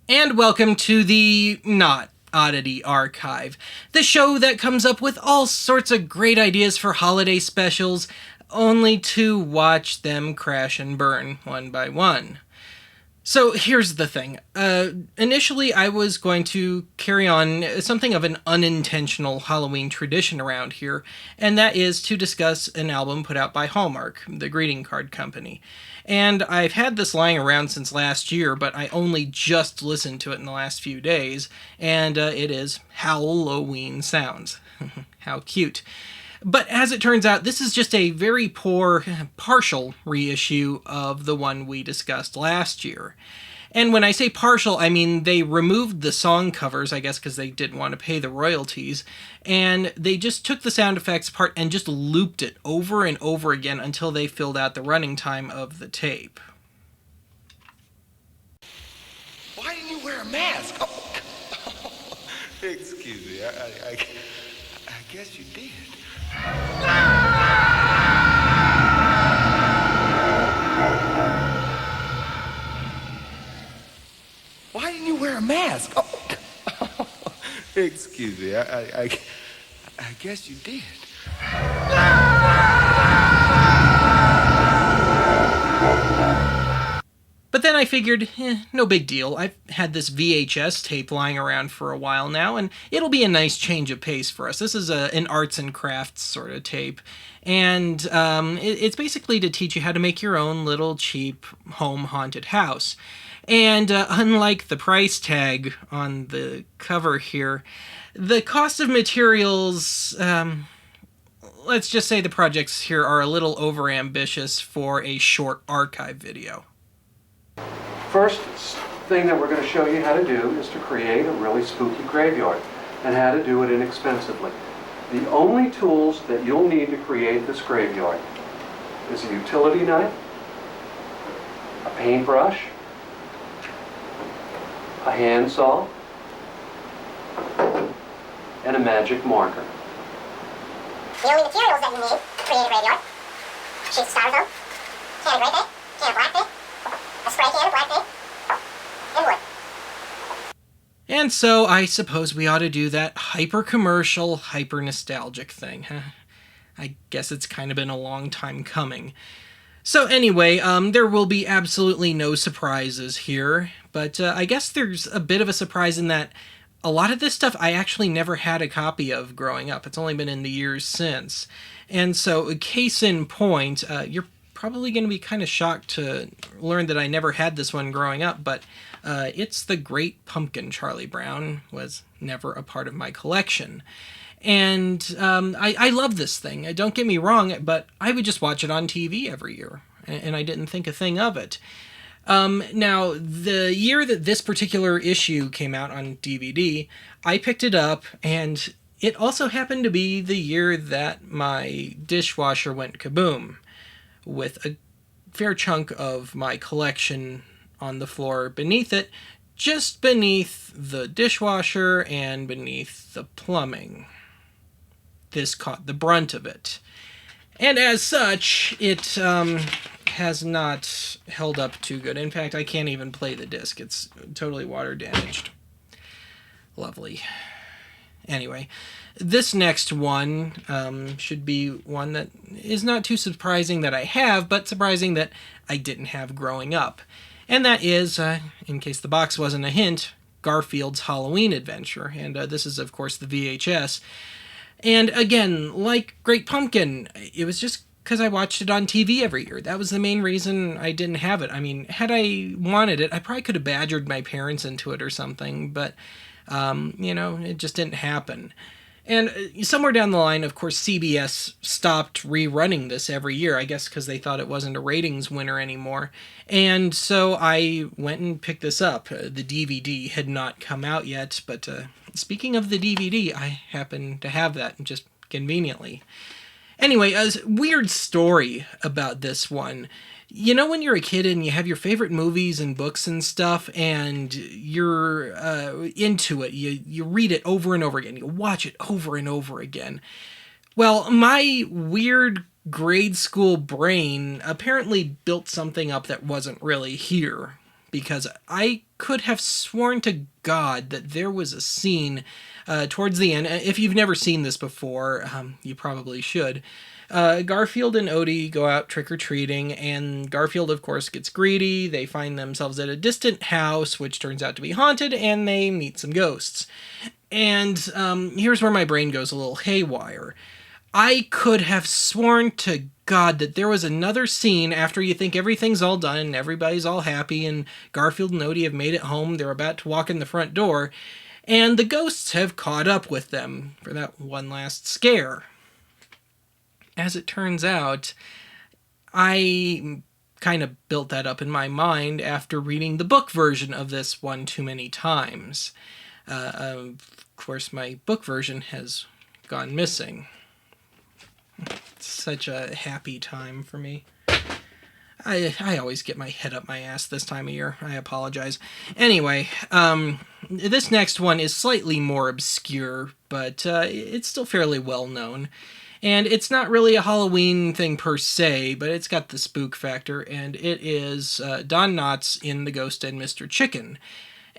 And welcome to the Not Oddity Archive, the show that comes up with all sorts of great ideas for holiday specials, only to watch them crash and burn one by one. So here's the thing. Initially, I was going to carry on something of an unintentional Halloween tradition around here, and that is to discuss an album put out by Hallmark, the greeting card company. And I've had this lying around since last year, but I only just listened to it in the last few days, and it is Halloween Sounds. How cute. But as it turns out, this is just a very poor, partial reissue of the one we discussed last year. And when I say partial, I mean they removed the song covers, I guess because they didn't want to pay the royalties, and they just took the sound effects part and just looped it over and over again until they filled out the running time of the tape. Why didn't you wear a mask? Oh. Excuse me, I guess you did. Why didn't you wear a mask? Oh. Excuse me, I guess you did. But then I figured, no big deal. I've had this VHS tape lying around for a while now, and it'll be a nice change of pace for us. This is an arts and crafts sort of tape, and it's basically to teach you how to make your own little cheap home haunted house. And unlike the price tag on the cover here, the cost of materials, let's just say the projects here are a little overambitious for a short archive video. First thing that we're going to show you how to do is to create a really spooky graveyard, and how to do it inexpensively. The only tools that you'll need to create this graveyard is a utility knife, a paintbrush, a handsaw, and a magic marker. The only materials that you need to create a graveyard: sheets of styrofoam, can of gray paint, can of black paint, a spray can of black paint, and wood. And so I suppose we ought to do that hyper-commercial, hyper-nostalgic thing. Huh? I guess it's kind of been a long time coming. So anyway, there will be absolutely no surprises here, but I guess there's a bit of a surprise in that a lot of this stuff I actually never had a copy of growing up. It's only been in the years since. And so, case in point, you're probably going to be kind of shocked to learn that I never had this one growing up, but it's The Great Pumpkin. Charlie Brown was never a part of my collection. And I love this thing. Don't get me wrong, but I would just watch it on TV every year, and I didn't think a thing of it. Now, the year that this particular issue came out on DVD, I picked it up, and it also happened to be the year that my dishwasher went kaboom, with a fair chunk of my collection on the floor beneath it, just beneath the dishwasher and beneath the plumbing. This caught the brunt of it. And as such, it has not held up too good. In fact, I can't even play the disc. It's totally water damaged. Lovely. Anyway, this next one should be one that is not too surprising that I have, but surprising that I didn't have growing up. And that is, in case the box wasn't a hint, Garfield's Halloween Adventure. And this is, of course, the VHS. And again, like Great Pumpkin, it was just because I watched it on TV every year. That was the main reason I didn't have it. I mean, had I wanted it, I probably could have badgered my parents into it or something, but, it just didn't happen. And somewhere down the line, of course, CBS stopped rerunning this every year, I guess because they thought it wasn't a ratings winner anymore. And so I went and picked this up. The DVD had not come out yet, but speaking of the DVD, I happen to have that just conveniently. Anyway, a weird story about this one. You know when you're a kid and you have your favorite movies and books and stuff, and you're into it, you read it over and over again, you watch it over and over again. Well, my weird grade school brain apparently built something up that wasn't really here, because I could have sworn to God that there was a scene towards the end. If you've never seen this before, you probably should. Garfield and Odie go out trick-or-treating, and Garfield, of course, gets greedy. They find themselves at a distant house, which turns out to be haunted, and they meet some ghosts. And here's where my brain goes a little haywire. I could have sworn to God that there was another scene after you think everything's all done and everybody's all happy and Garfield and Odie have made it home. They're about to walk in the front door, and the ghosts have caught up with them for that one last scare. As it turns out, I kind of built that up in my mind after reading the book version of this one too many times. Of course, my book version has gone missing. It's such a happy time for me. I always get my head up my ass this time of year. I apologize. Anyway, this next one is slightly more obscure, but it's still fairly well known. And it's not really a Halloween thing per se, but it's got the spook factor, and it is Don Knotts in The Ghost and Mr. Chicken.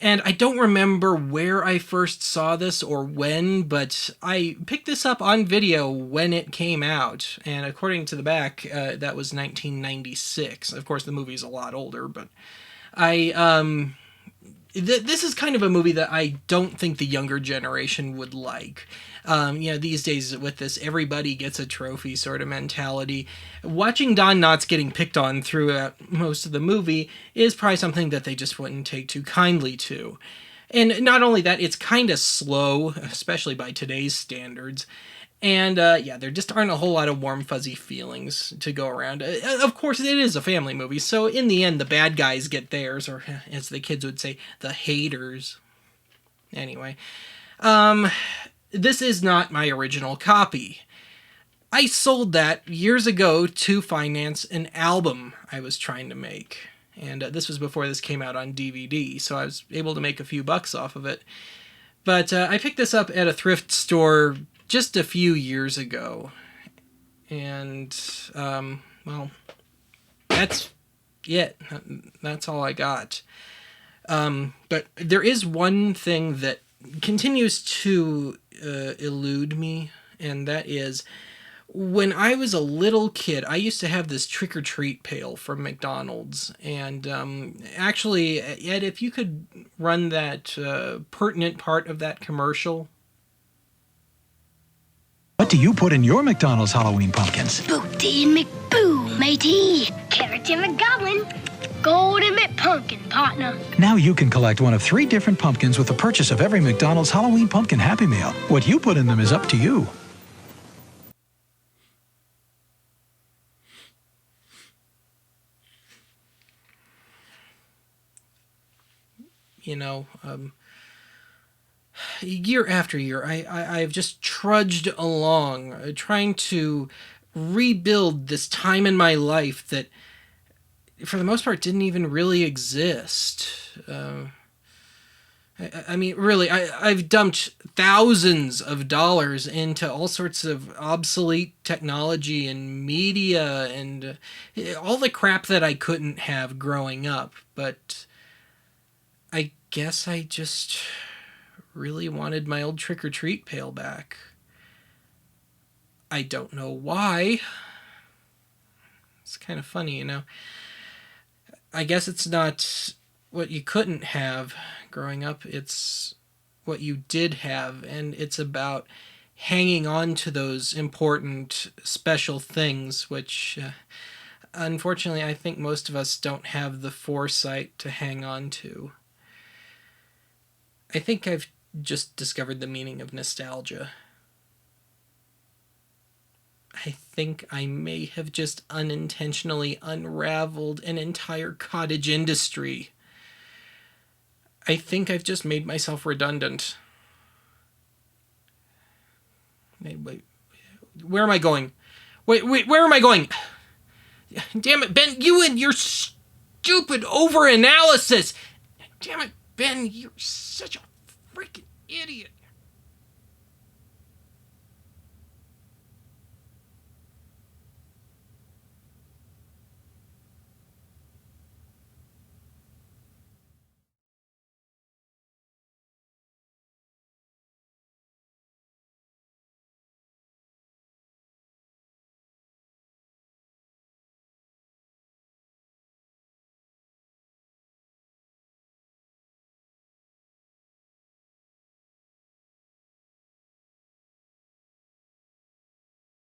And I don't remember where I first saw this or when, but I picked this up on video when it came out. And according to the back, that was 1996. Of course, the movie's a lot older, but this is kind of a movie that I don't think the younger generation would like. These days with this everybody gets a trophy sort of mentality, watching Don Knotts getting picked on throughout most of the movie is probably something that they just wouldn't take too kindly to. And not only that, it's kind of slow, especially by today's standards. And there just aren't a whole lot of warm, fuzzy feelings to go around. Of course, it is a family movie, so in the end, the bad guys get theirs, or as the kids would say, the haters. Anyway, this is not my original copy. I sold that years ago to finance an album I was trying to make. And this was before this came out on DVD, so I was able to make a few bucks off of it. But I picked this up at a thrift store just a few years ago. And, that's it. That's all I got. But there is one thing that continues to elude me, and that is, when I was a little kid, I used to have this trick-or-treat pail from McDonald's, and actually, Ed, if you could run that pertinent part of that commercial. What do you put in your McDonald's Halloween pumpkins? Spookty and McBoo, matey. Carrots and McGoblin. Golden McPumpkin, partner. Now you can collect one of 3 different pumpkins with the purchase of every McDonald's Halloween Pumpkin Happy Meal. What you put in them is up to you. Year after year, I've just trudged along, trying to rebuild this time in my life that, for the most part, didn't even really exist. Really, I've dumped thousands of dollars into all sorts of obsolete technology and media and all the crap that I couldn't have growing up, but I guess I just really wanted my old trick-or-treat pail back. I don't know why. It's kind of funny, I guess it's not what you couldn't have growing up, it's what you did have, and it's about hanging on to those important, special things, which, unfortunately, I think most of us don't have the foresight to hang on to. I think I've just discovered the meaning of nostalgia. I think I may have just unintentionally unraveled an entire cottage industry. I think I've just made myself redundant. Wait, where am I going? Wait, where am I going? Damn it, Ben, you and your stupid overanalysis! Damn it, Ben, you're such a freaking idiot.